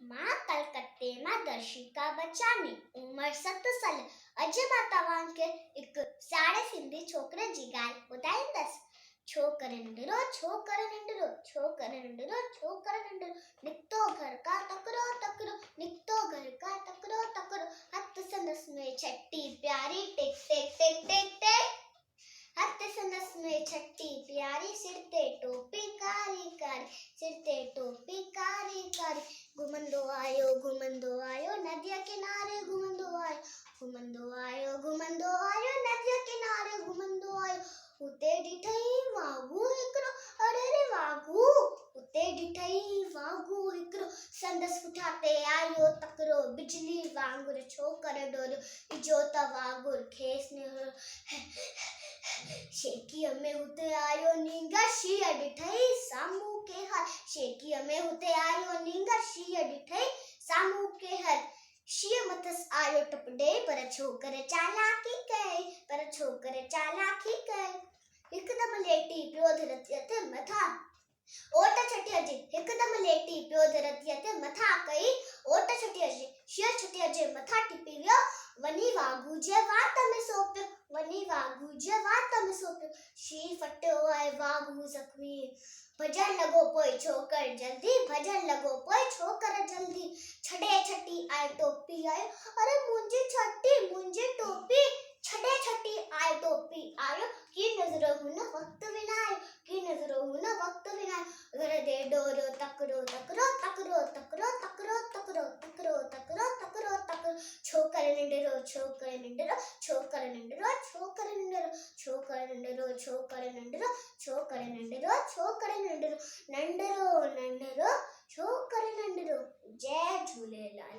मां कलकत्ते मां दर्शिका बचानी उमिरि 7 साल। अॼु मां तव्हांखे हिकु साड़े सिंधी छोकिरे जी ॻाल्हि ॿुधाईंदसि। छोकिरे नंढिड़ो निकितो घर का तकिड़ो हथ संदस में छटी प्यारी टिक टिक टिक टिक टिक। हथ संदस में छटी प्यारी सिर ते टोपी कारी कारी घुमंदो आयो नदिया किनारे घुमंदो आयो नदिया किनारे उते ॾिठई वाघू हिकिड़ो। अरे रे वाघू उते ॾिठई वाघू हिकिड़ो संदसि पुठियां ते आयो तकिड़ो बिजली वांगुरु छोकर डोरियो इजो त वाघुर खेसि शेकीअ में हुते आयो नींगर शींहं ॾिठई साम्हूं के हर। शेकीअ में हुते आयो नींगर शींहं ॾिठई साम्हूं के हर। शींहं मथसि आयो टपडे पर छोकर चालाकी कई हिकदमि लेटी पियो धरतीअ ते मथां ओट छटीअ जे हिकदमि लेटी पियो धरतीअ ते मथां कई ओट छटीअ जे। शींहं छटीअ जे मथां टिपी वियो वञी वाघू जे वात में सोपियो। शींहं फटियो ऐं वाघू ज़ख़्मी। भॼण लॻो पोइ छोकर जल्दी छॾे छटी आयो टोपी आयो। अरे मुंहिंजी टोपी छॾे छटी आयो टोपी आयो की नज़र हुन वक़्तु विञायो घर ॾे डोरियो तकिड़ो छोकर नंढिड़ो जय झूलेलाल।